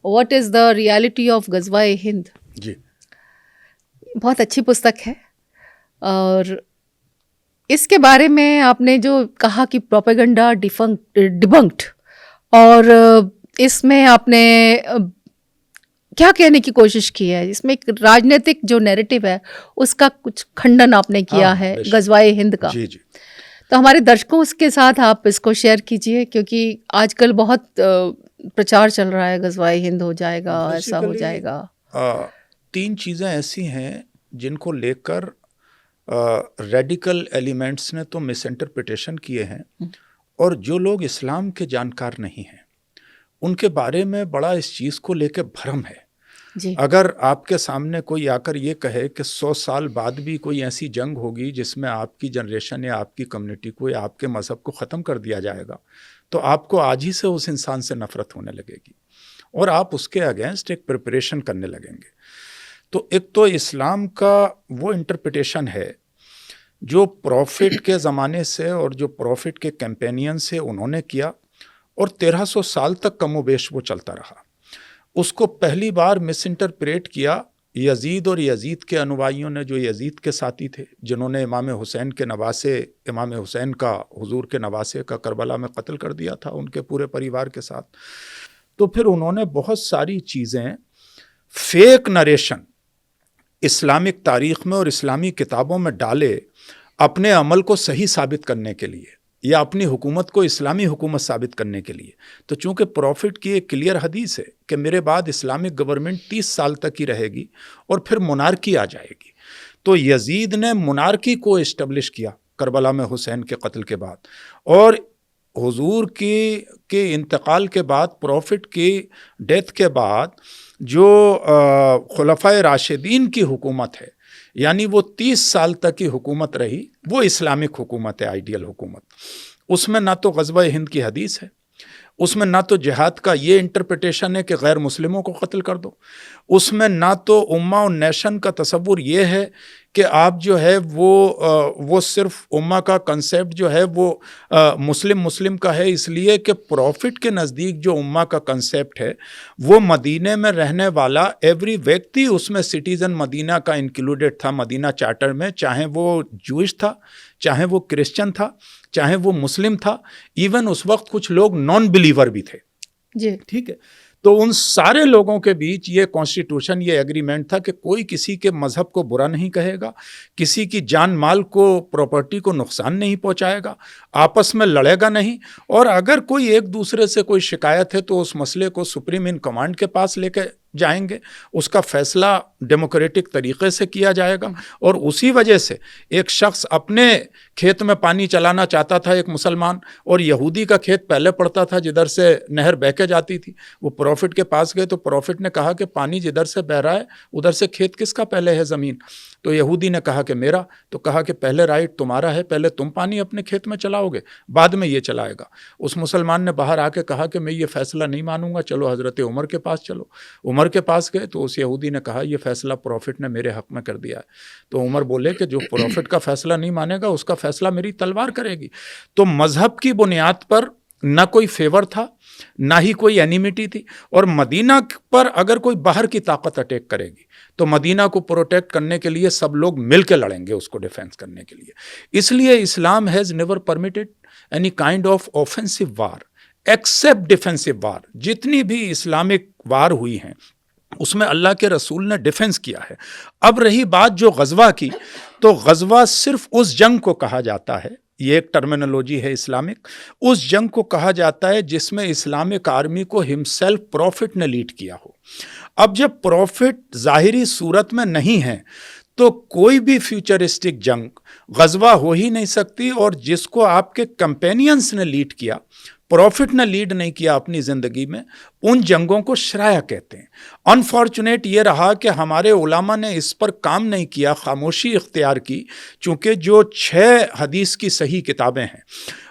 What is the reality of غزوہ ہند. جی بہت اچھی پستک ہے، اور اس کے بارے میں آپ نے جو کہا کہ پروپیگنڈا ڈیبنکڈ، اور اس میں آپ نے کیا کہنے کی کوشش کی ہے، اس میں ایک راجنیتک جو نیریٹو ہے اس کا کچھ کھنڈن آپ نے کیا ہے غزوہ ہند کا. جی جی تو ہمارے درشکوں اس کے ساتھ آپ اس کو شیئر کیجئے، کیونکہ آج کل بہت پرچار چل رہا ہے غزوہ ہند ہو جائے گا، ایسا ہو جائے گا. 3 چیزیں ایسی ہیں جن کو لے کر ریڈیکل ایلیمنٹس نے تو مس انٹرپریٹیشن کیے ہیں، اور جو لوگ اسلام کے جانکار نہیں ہیں ان کے بارے میں بڑا اس چیز کو لے کے بھرم ہے. جی. اگر آپ کے سامنے کوئی آ کر یہ کہے کہ 100 سال بعد بھی کوئی ایسی جنگ ہوگی جس میں آپ کی جنریشن یا آپ کی کمیونٹی کو یا آپ کے مذہب کو ختم کر دیا جائے گا، تو آپ کو آج ہی سے اس انسان سے نفرت ہونے لگے گی، اور آپ اس کے اگینسٹ ایک پریپریشن کرنے لگیں گے. تو ایک تو اسلام کا وہ انٹرپریٹیشن ہے جو پروفٹ کے زمانے سے اور جو پروفٹ کے کیمپینین سے انہوں نے کیا، اور 1300 سال تک کم و بیش وہ چلتا رہا. اس کو پہلی بار مس انٹرپریٹ کیا یزید اور یزید کے انوائیوں نے، جو یزید کے ساتھی تھے، جنہوں نے امام حسین کے نواسے، امام حسین کا، حضور کے نواسے کا کربلا میں قتل کر دیا تھا ان کے پورے پریوار کے ساتھ. تو پھر انہوں نے بہت ساری چیزیں فیک نریشن اسلامک تاریخ میں اور اسلامی کتابوں میں ڈالے اپنے عمل کو صحیح ثابت کرنے کے لیے، یا اپنی حکومت کو اسلامی حکومت ثابت کرنے کے لیے. تو چونکہ پروفٹ کی ایک کلیئر حدیث ہے کہ میرے بعد اسلامک گورنمنٹ 30 سال تک ہی رہے گی اور پھر مونارکی آ جائے گی، تو یزید نے مونارکی کو اسٹیبلش کیا کربلا میں حسین کے قتل کے بعد. اور حضور کے انتقال کے بعد، پروفٹ کی ڈیتھ کے بعد، جو خلفائے راشدین کی حکومت ہے، یعنی وہ 30 سال تک کی حکومت رہی، وہ اسلامک حکومت ہے، آئیڈیل حکومت. اس میں نہ تو غزوہ ہند کی حدیث ہے، اس میں نہ تو جہاد کا یہ انٹرپریٹیشن ہے کہ غیر مسلموں کو قتل کر دو، اس میں نہ تو امہ و نیشن کا تصور یہ ہے کہ آپ جو ہے وہ صرف امہ کا کنسیپٹ جو ہے وہ مسلم کا ہے. اس لیے کہ پروفٹ کے نزدیک جو امہ کا کنسیپٹ ہے وہ مدینے میں رہنے والا ایوری ویکتی اس میں سٹیزن مدینہ کا انکلوڈیڈ تھا مدینہ چارٹر میں، چاہے وہ جوئش تھا، چاہے وہ کرسچن تھا، چاہے وہ مسلم تھا، ایون اس وقت کچھ لوگ نان بلیور بھی تھے. جی ٹھیک ہے. تو ان سارے لوگوں کے بیچ یہ کانسٹیٹیوشن، یہ ایگریمنٹ تھا کہ کوئی کسی کے مذہب کو برا نہیں کہے گا، کسی کی جان مال کو، پراپرٹی کو نقصان نہیں پہنچائے گا، آپس میں لڑے گا نہیں، اور اگر کوئی ایک دوسرے سے کوئی شکایت ہے تو اس مسئلے کو سپریم ان کمانڈ کے پاس لے کے جائیں گے، اس کا فیصلہ ڈیموکریٹک طریقے سے کیا جائے گا. اور اسی وجہ سے ایک شخص اپنے کھیت میں پانی چلانا چاہتا تھا، ایک مسلمان، اور یہودی کا کھیت پہلے پڑتا تھا جدھر سے نہر بہہ کے جاتی تھی. وہ پروفٹ کے پاس گئے تو پروفٹ نے کہا کہ پانی جدھر سے بہہ رہا ہے ادھر سے کھیت کس کا پہلے ہے زمین؟ تو یہودی نے کہا کہ میرا. تو کہا کہ پہلے رائٹ تمہارا ہے، پہلے تم پانی اپنے کھیت میں چلاؤ گے، بعد میں یہ چلائے گا. اس مسلمان نے باہر آ کے کہا کہ میں یہ فیصلہ نہیں مانوں گا، چلو حضرت عمر کے پاس چلو. عمر کے پاس گئے تو اس یہودی نے کہا یہ فیصلہ پروفٹ نے میرے حق میں کر دیا ہے. تو عمر بولے کہ جو پروفٹ کا فیصلہ نہیں مانے گا اس کا فیصلہ میری تلوار کرے گی. تو مذہب کی بنیاد پر نہ کوئی فیور تھا، نہ ہی کوئی اینیمیٹی تھی. اور مدینہ پر اگر کوئی باہر کی طاقت اٹیک کرے گی تو مدینہ کو پروٹیکٹ کرنے کے لیے سب لوگ مل کے لڑیں گے اس کو ڈیفینس کرنے کے لیے. اس لیے Islam has never permitted any kind of offensive war except defensive war. جتنی بھی اسلامک وار ہوئی ہیں اس میں اللہ کے رسول نے ڈیفینس کیا ہے. اب رہی بات جو غزوہ کی، تو غزوہ صرف اس جنگ کو کہا جاتا ہے، یہ ایک ٹرمینالوجی ہے اسلامک، اس جنگ کو کہا جاتا ہے جس میں اسلامک آرمی کو ہمسیلف پروفٹ نے لیڈ کیا ہو. اب جب پروفٹ ظاہری صورت میں نہیں ہے تو کوئی بھی فیوچرسٹک جنگ غزوہ ہو ہی نہیں سکتی. اور جس کو آپ کے کمپینینز نے لیڈ کیا، پروفٹ نے لیڈ نہیں کیا اپنی زندگی میں، ان جنگوں کو شرائع کہتے ہیں. انفارچونیٹ یہ رہا کہ ہمارے علماء نے اس پر کام نہیں کیا، خاموشی اختیار کی. چونکہ جو 6 حدیث کی صحیح کتابیں ہیں